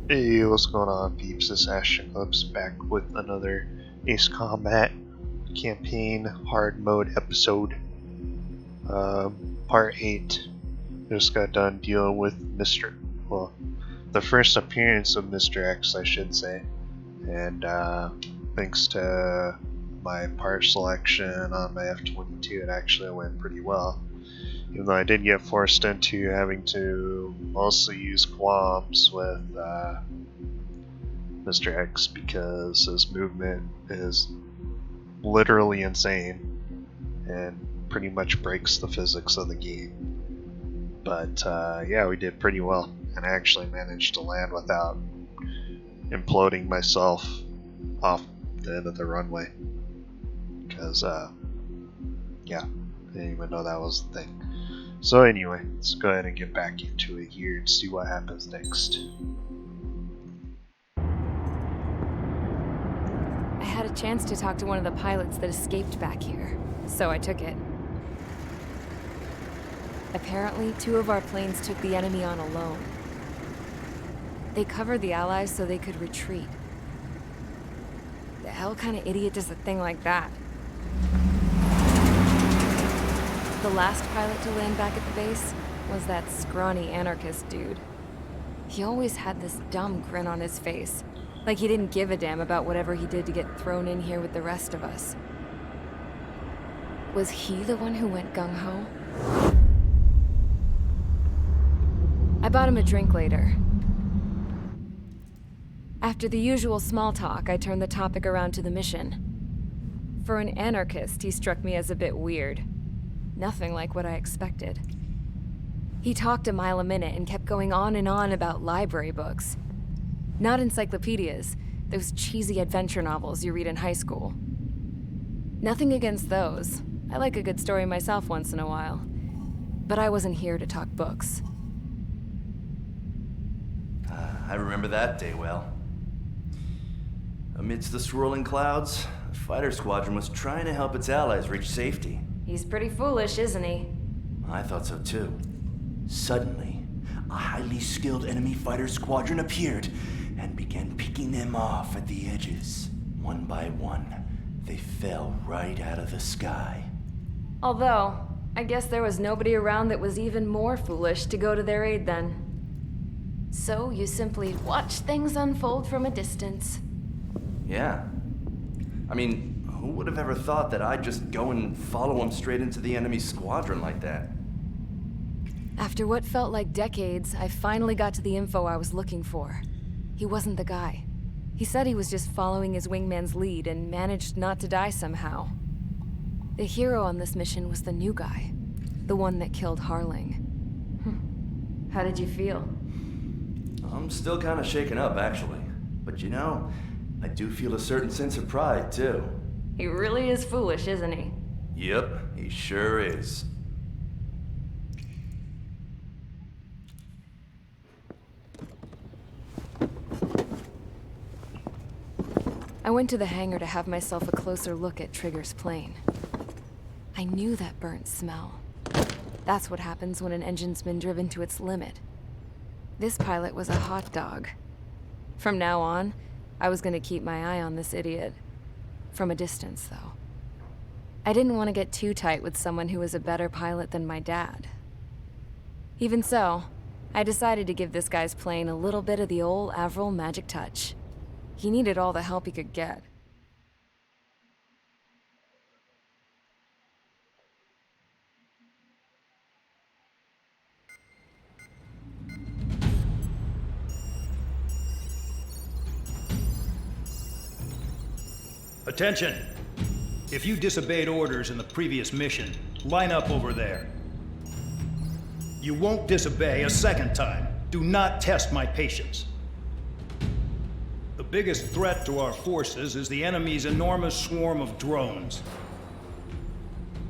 Hey, what's going on, peeps? This is Ashton Clips back with another Ace Combat campaign hard mode episode. Part 8. Just got done dealing with the first appearance of Mr. X, I should say. And thanks to my part selection on my F-22, it actually went pretty well. Even though I did get forced into having to mostly use qualms with Mr. X because his movement is literally insane and pretty much breaks the physics of the game. But yeah, we did pretty well, and I actually managed to land without imploding myself off the end of the runway. Because, yeah, I didn't even know that was the thing. So anyway, let's go ahead and get back into it here and see what happens next. I had a chance to talk to one of the pilots that escaped back here, so I took it. Apparently, 2 of our planes took the enemy on alone. They covered the Allies so they could retreat. The hell kind of idiot does a thing like that? The last pilot to land back at the base was that scrawny anarchist dude. He always had this dumb grin on his face, like he didn't give a damn about whatever he did to get thrown in here with the rest of us. Was he the one who went gung-ho? I bought him a drink later. After the usual small talk, I turned the topic around to the mission. For an anarchist, he struck me as a bit weird. Nothing like what I expected. He talked a mile a minute and kept going on and on about library books. Not encyclopedias, those cheesy adventure novels you read in high school. Nothing against those. I like a good story myself once in a while. But I wasn't here to talk books. I remember that day well. Amidst the swirling clouds, the fighter squadron was trying to help its allies reach safety. He's pretty foolish, isn't he? I thought so too. Suddenly, a highly skilled enemy fighter squadron appeared and began picking them off at the edges. One by one, they fell right out of the sky. Although, I guess there was nobody around that was even more foolish to go to their aid then. So you simply watch things unfold from a distance. Yeah. I mean, who would have ever thought that I'd just go and follow him straight into the enemy squadron like that? After what felt like decades, I finally got to the info I was looking for. He wasn't the guy. He said he was just following his wingman's lead and managed not to die somehow. The hero on this mission was the new guy. The one that killed Harling. How did you feel? I'm still kind of shaken up, actually. But you know, I do feel a certain sense of pride, too. He really is foolish, isn't he? Yep, he sure is. I went to the hangar to have myself a closer look at Trigger's plane. I knew that burnt smell. That's what happens when an engine's been driven to its limit. This pilot was a hot dog. From now on, I was gonna keep my eye on this idiot. From a distance, though. I didn't want to get too tight with someone who was a better pilot than my dad. Even so, I decided to give this guy's plane a little bit of the old Avril magic touch. He needed all the help he could get. Attention! If you disobeyed orders in the previous mission, line up over there. You won't disobey a second time. Do not test my patience. The biggest threat to our forces is the enemy's enormous swarm of drones.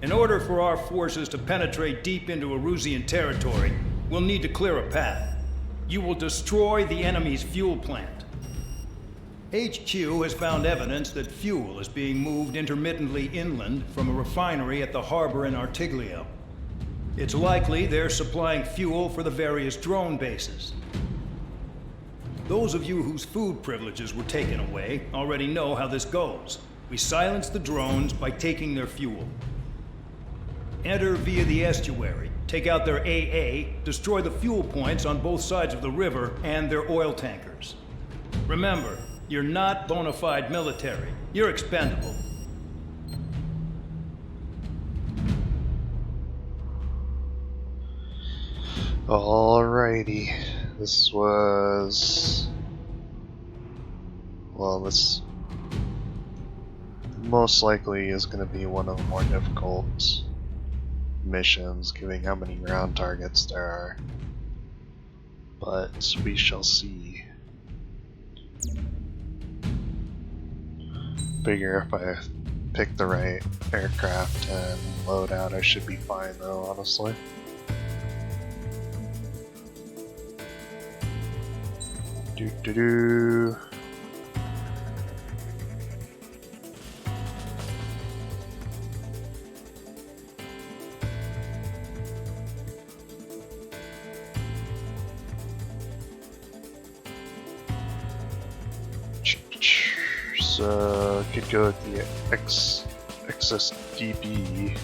In order for our forces to penetrate deep into Erusian territory, we'll need to clear a path. You will destroy the enemy's fuel plant. HQ has found evidence that fuel is being moved intermittently inland from a refinery at the harbor in Artiglio. It's likely they're supplying fuel for the various drone bases. Those of you whose food privileges were taken away already know how this goes. We silence the drones by taking their fuel. Enter via the estuary, take out their AA, destroy the fuel points on both sides of the river and their oil tankers. Remember, you're not bona fide military. You're expendable. Alrighty. This was... Well, this most likely is going to be one of the more difficult missions, given how many ground targets there are. But we shall see. Figure if I pick the right aircraft and load out, I should be fine though, honestly. Do do do. So could go with the XSDB.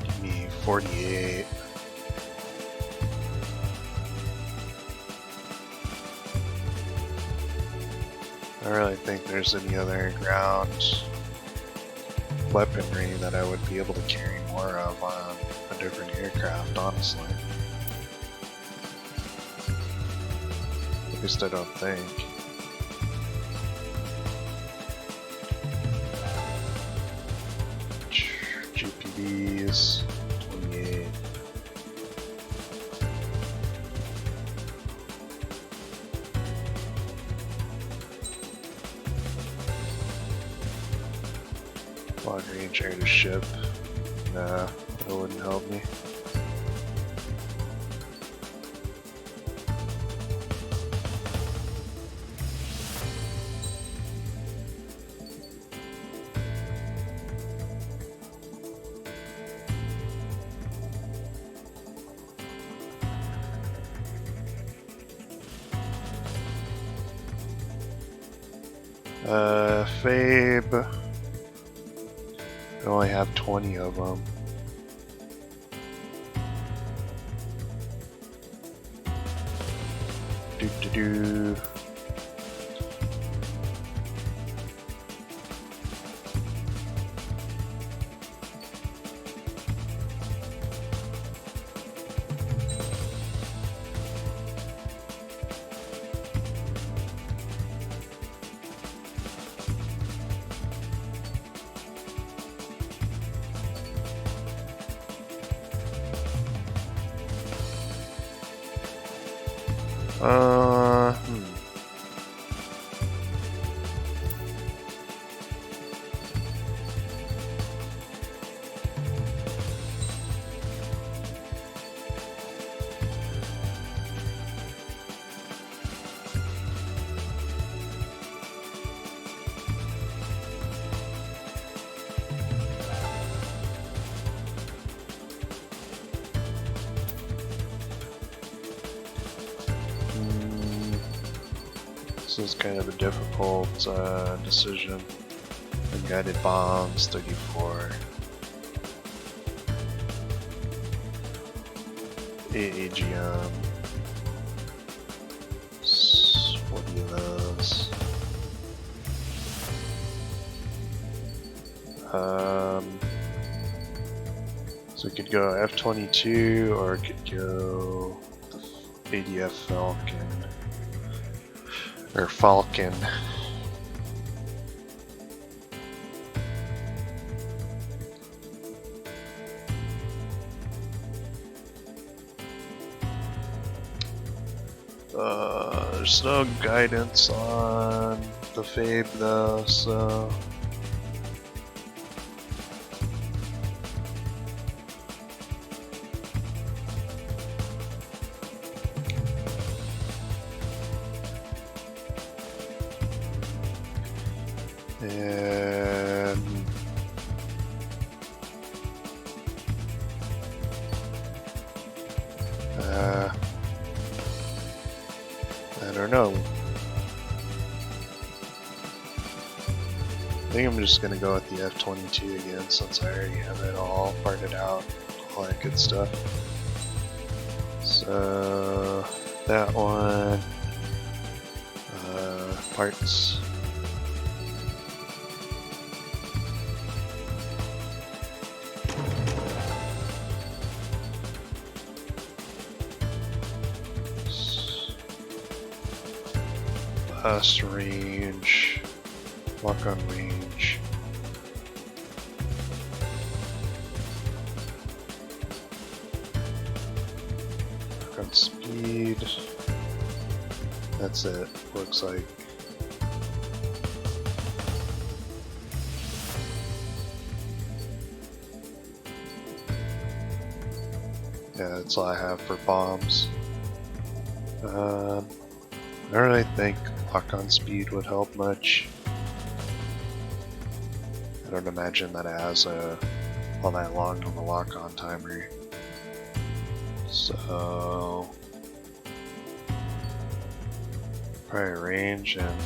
Give me 48. I don't really think there's any other ground weaponry that I would be able to carry more of on a different aircraft, honestly. At least I don't think. GPDs, 28. Long range air to ship. Nah, that wouldn't help me. Fabe. I only have 20 of them. Do do do. Hmm. This is kind of a difficult decision. Unguided bombs, 34. AAGM. 40 of those. So it could go F-22 or it could go the ADF Falcon. Or Falcon. There's no guidance on the Fabe though, so And I don't know. I think I'm just gonna go with the F-22 again since I already have it all parted out, all that good stuff. So that one, parts. Blast range, lock on range. Lock on speed. That's it, looks like. Yeah, that's all I have for bombs. I don't really think lock-on speed would help much. I don't imagine that it has all that long on the lock-on timer. So probably range and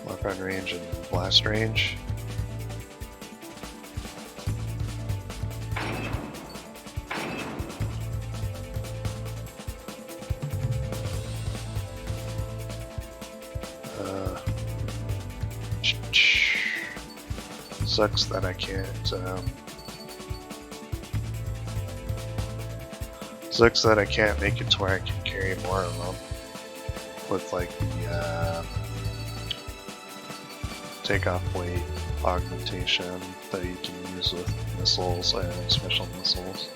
lock-on range and blast range. Sucks that I can't. Sucks that I can't make it to where I can carry more of them with like the takeoff weight augmentation that you can use with missiles and special missiles.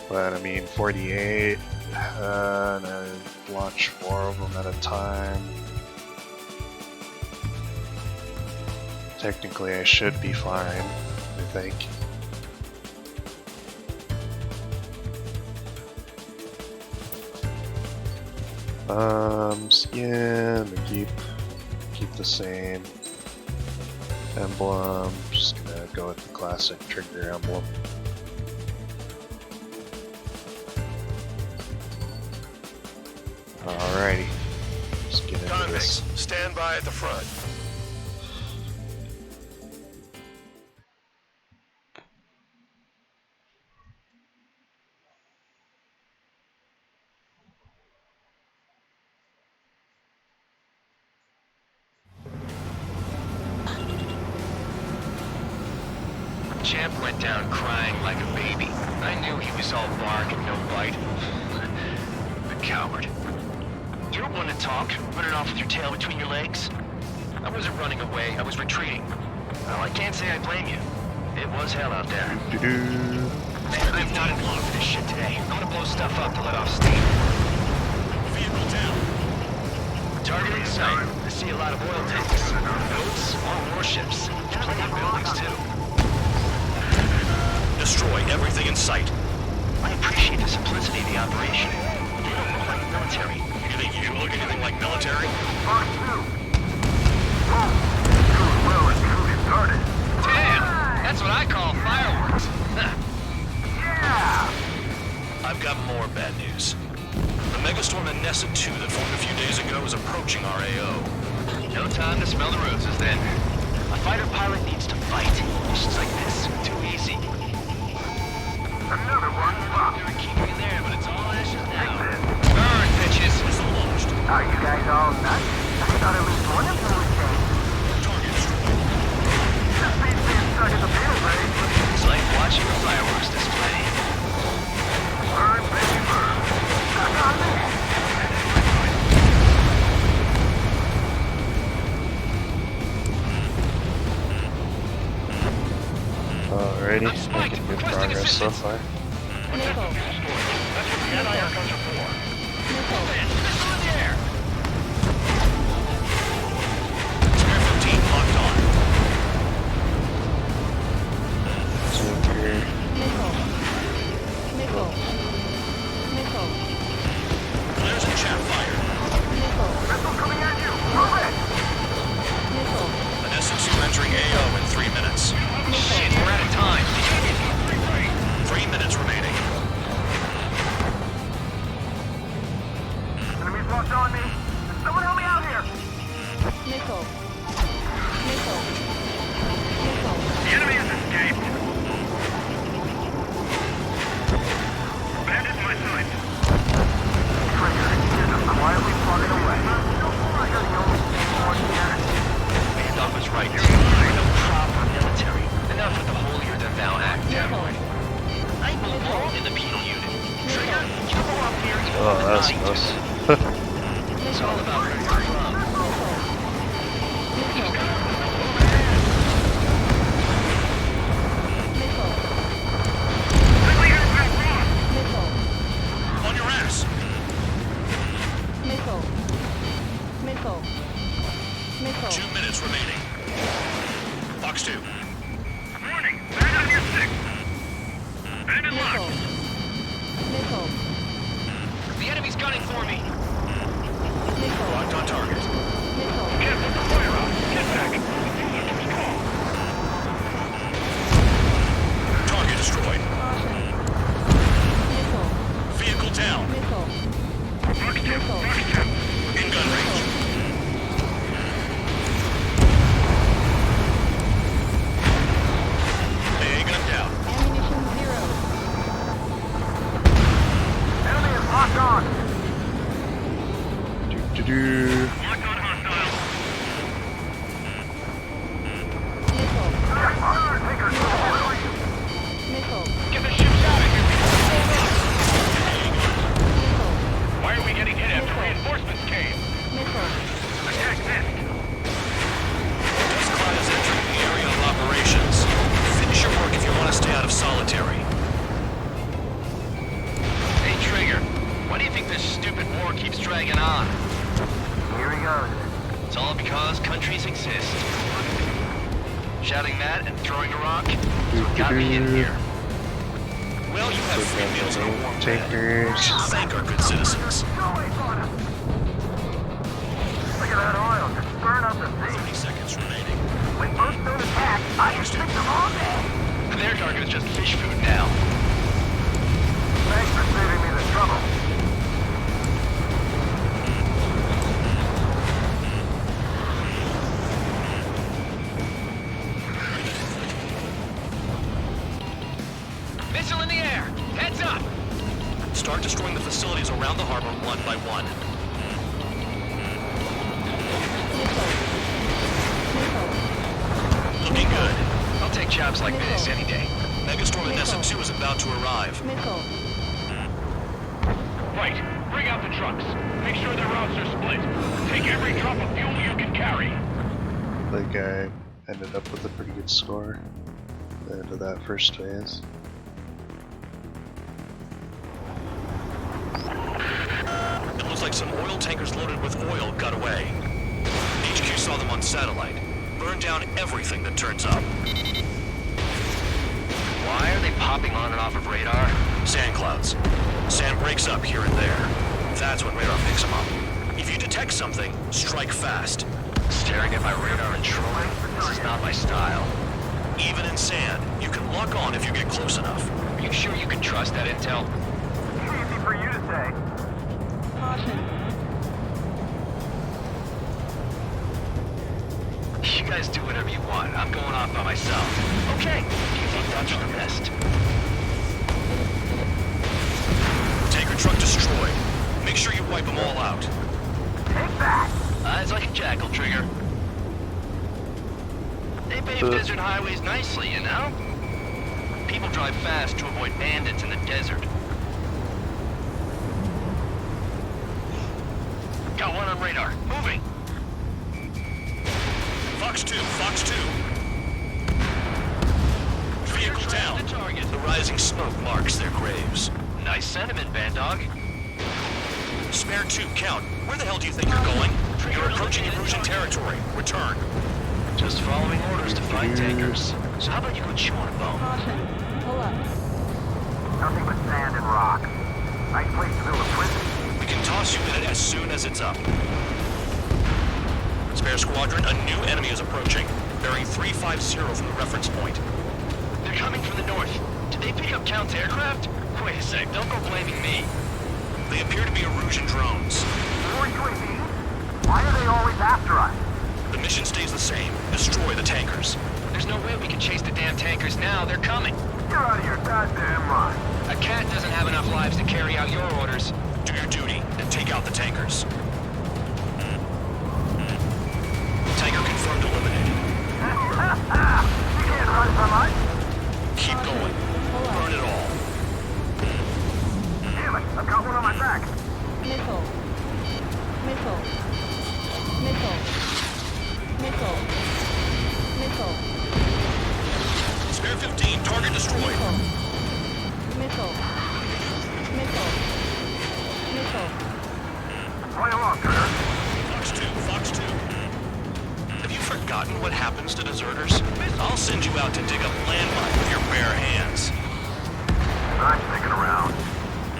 But I mean, 48, and I launch 4 of them at a time. Technically, I should be fine, I think. Skin, keep the same. Emblem, just gonna go with the classic trigger emblem. Alrighty, let's get into Convicts, this. stand by at the front. Champ went down crying like a baby. I knew he was all bark and no bite. The coward. You don't want to talk, running off with your tail between your legs? I wasn't running away, I was retreating. Well, I can't say I blame you. It was hell out there. Man, I'm not in love with this shit today. I'm gonna blow stuff up to let off steam. Vehicle down. Target in sight. I see a lot of oil tanks. Boats, more warships. Plenty of buildings, too. Destroy everything in sight. I appreciate the simplicity of the operation. They don't look like military. You think you look anything like military? Damn! That's what I call fireworks. I've got more bad news. The megastorm in Nessa 2 that formed a few days ago is approaching our AO. No time to smell the roses then. A fighter pilot needs to fight. Missions like this, too easy. Another one popped. They were keeping me there, but it's all ashes now. Burn, bitches! Missile launched. Are you guys all nuts? I thought at least one of them was dead. Target destroyed. Just beats being stuck in the field, right? It's like watching a fireworks display. Burn, baby, burn. Stuck on me. Alrighty, I'm spiked. making good Requesting progress so assistance. far. That's what the NIR comes for. Man, missile in the air! Spare 15 locked on. So here, Flares and chaff fire. minutes. Shit, we're out of time. 3 minutes remaining. Enemies locked on me. Someone help me out here. Nickel. The enemy has escaped. Bandit my sight. Trigger, here's them quietly plodding away. You're the only thing on here. Bandog was right. We're no proper military. Enough with the holier-than-thou act, tabloid. I belong in the penal unit. Trigger, you go up here. Oh, that's close. It's all about where you're from. On your ass. Nickel. 2 minutes remaining. Fox 2. Warning, bandit on your six. Bandit locked. The enemy's gunning for me. Locked on target. Get the fire out. Get back. Target destroyed. Vehicle down. In gun range. AA gun down. Enemy is locked on. Do-do-do. Locked on hostile. Get the ships out of here. Why are we getting hit after reinforcements came? Attack missed. Dust Cloud is entering the area of operations. Finish your work if you want to stay out of solitary. Hey, Trigger. Why do you think this stupid war keeps dragging on? Here he goes. It's all because countries exist. Shouting that and throwing a rock? That's what got me in here. Well, you have free meals and a warm bed. Tankers. Thank our good citizens. Look at that oil. Just burn up the sea. 30 seconds remaining. When first been attacked, I can fix them all day. Their target is just fish food now. Thanks for saving me the trouble. Missile in the air! Heads up! Start destroying the facilities around the harbor one by one. Looking good. I'll take jobs like this any day. Megastorm Nessa 2 is about to arrive. Right. Bring out the trucks. Make sure their routes are split. Take every drop of fuel you can carry. The guy ended up with a pretty good score at the end of that first phase. It looks like some oil tankers loaded with oil got away. HQ saw them on satellite. Burn down everything that turns up. Why are they popping on and off of radar? Sand clouds. Sand breaks up here and there. That's when radar picks them up. If you detect something, strike fast. Staring at my radar and trolling? This is not my style. Even in sand, you can lock on if you get close enough. Are you sure you can trust that intel? Easy for you to say. You guys do whatever you want. I'm going off by myself. Okay. Do you think that's for the best? Tanker truck destroyed. Make sure you wipe them all out. Take that. Eyes like a jackal, Trigger. They pave desert highways nicely, you know? People drive fast to avoid bandits in the desert. Got one on radar. Moving. Fox 2, Fox 2. Vehicle down. The target. The rising smoke marks their graves. Nice sentiment, Bandog. Spare 2, count. Where the hell do you think you're going? You're approaching Erusian territory. Return. Just following orders to find tankers. So how about you go chew on a bone? Nothing but sand and rock. Nice place to build a prison. We can toss you in it as soon as it's up. Spare squadron, a new enemy is approaching. Bearing bearing 350 from the reference point. They're coming from the north. Did they pick up Count's aircraft? Wait a sec, don't go blaming me. They appear to be Erusian drones. More UAVs? Why are they always after us? The mission stays the same. Destroy the tankers. There's no way we can chase the damn tankers now. They're coming. You're out of your goddamn mind. A cat doesn't have enough lives to carry out your orders. Do your duty and take out the tankers. Tanker confirmed eliminated. You can't run from us. Keep going. Burn it all. Damn it, I've got one on my back. Missile. Missile. Missile. Missile. Missile. Spare 15, target destroyed. Missile. Missile. Missile. Play along, Turner. Fox 2, Fox 2. Have you forgotten what happens to deserters? I'll send you out to dig up landmine with your bare hands. I'm sticking around.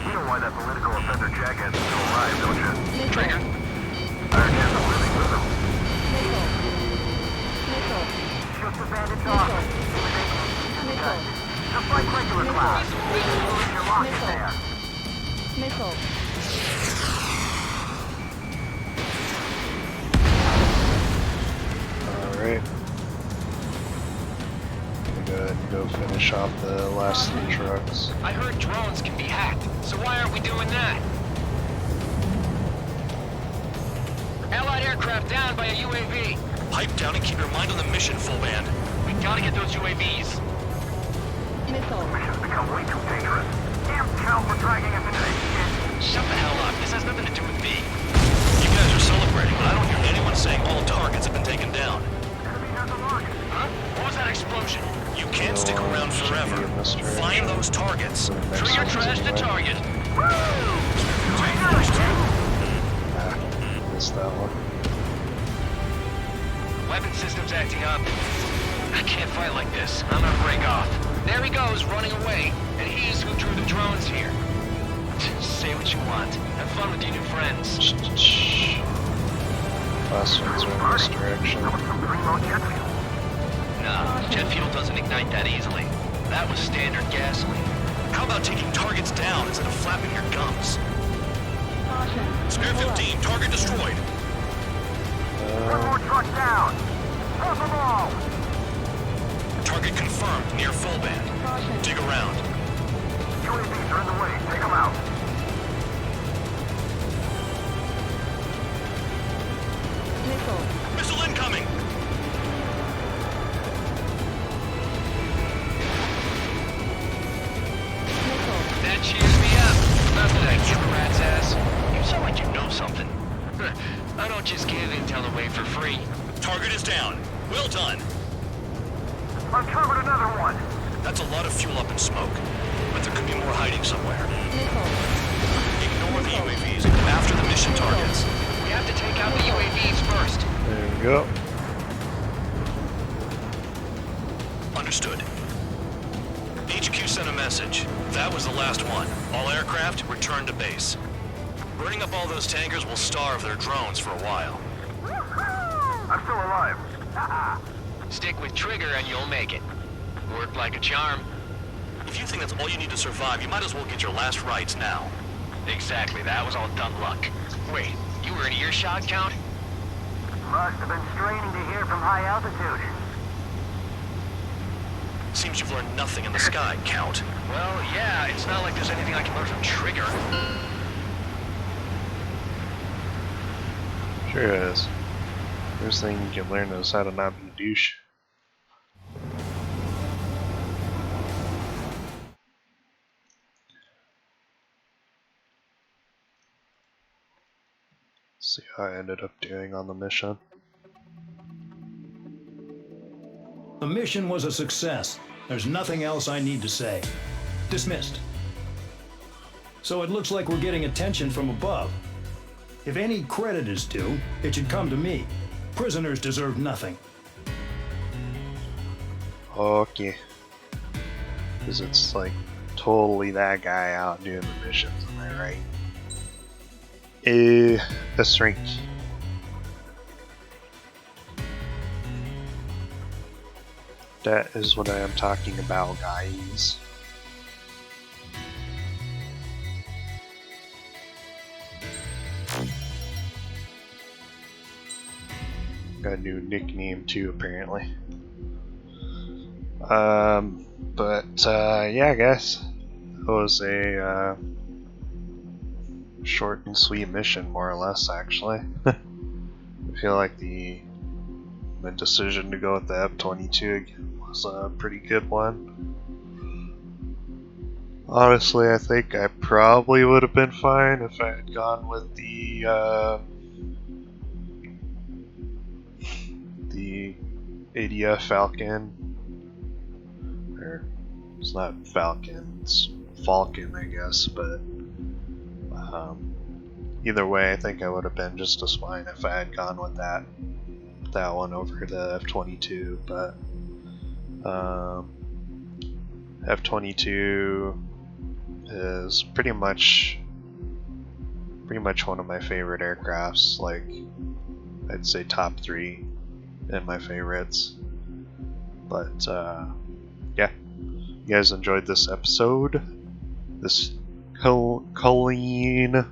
You know why that political offender jackass is still alive, don't you? Trigger. Our chance of living with him. Missile. Missile. Shoot the bandits off. Missile. Just like regular class. You're locked in there. Missile. Alright. I'm gonna go finish off the last 3 trucks. I heard drones can be hacked, so why aren't we doing that? Allied aircraft down by a UAV. Pipe down and keep your mind on the mission, full band. We gotta get those UAVs. Missile. Mission's become way too dangerous. Damn Cal for dragging us into this shit. Shut the hell up. This has nothing to do with me. You guys are celebrating, but I don't hear anyone saying all targets have been taken down. Enemy has a mark. Huh? What was that explosion? You can't stick around forever. Find those targets. Trigger trash the target. Missed that one. Weapon system's acting up. I can't fight like this. I'm gonna break off. There he goes, running away. And he's who drew the drones here. Say what you want. Have fun with your new friends. Last ones are in this direction. Nah, jet fuel doesn't ignite that easily. That was standard gasoline. How about taking targets down instead of flapping your gums? Caution. Spare 15, target destroyed. One more truck down. Drop them all. Target confirmed near full band. Caution. Dig around. UAVs are in the way. Take them out. Missile. Missile incoming! Missile. That cheers me up. Not that I give a rat's ass. You sound like you know something. I don't just give intel away for free. Target is down. Well done. Uncovered another one. That's a lot of fuel up in smoke. But there could be more hiding somewhere. Missile. Ignore the UAVs and go after the mission targets. We have to take out the UAVs first. There we go. Understood. HQ sent a message. That was the last one. All aircraft, return to base. Burning up all those tankers will starve their drones for a while. I'm still alive. Stick with Trigger and you'll make it. Worked like a charm. If you think that's all you need to survive, you might as well get your last rites now. Exactly, that was all dumb luck. Wait, you were in earshot, Count? Must have been straining to hear from high altitude. Seems you've learned nothing in the sky, Count. Well, yeah, it's not like there's anything I can learn from Trigger. Sure is. First thing you can learn is how to not be a douche. See how I ended up doing on the mission. The mission was a success. There's nothing else I need to say. Dismissed. So it looks like we're getting attention from above. If any credit is due, it should come to me. Prisoners deserve nothing. Okay. Because it's like totally that guy out doing the missions, am I right? That's right. That is what I am talking about, guys. Got a new nickname too, apparently. Yeah, I guess it was a short and sweet mission, more or less. Actually, I feel like the decision to go with the F-22 again was a pretty good one. Honestly, I think I probably would have been fine if I had gone with the ADF Falcon, or it's not Falcon, it's Falcon, I guess. But either way, I think I would have been just as fine if I had gone with that one over the F-22. But F-22 is pretty much one of my favorite aircrafts. Like, I'd say top 3 in my favorites. But yeah, you guys enjoyed this episode, this Colleen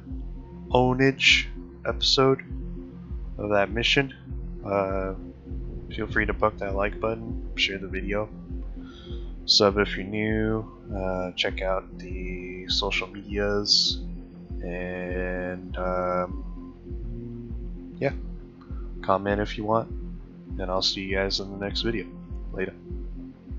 ownage episode of that mission. Feel free to poke that like button, share the video, sub if you're new, check out the social medias, and yeah, comment if you want, and I'll see you guys in the next video. Later.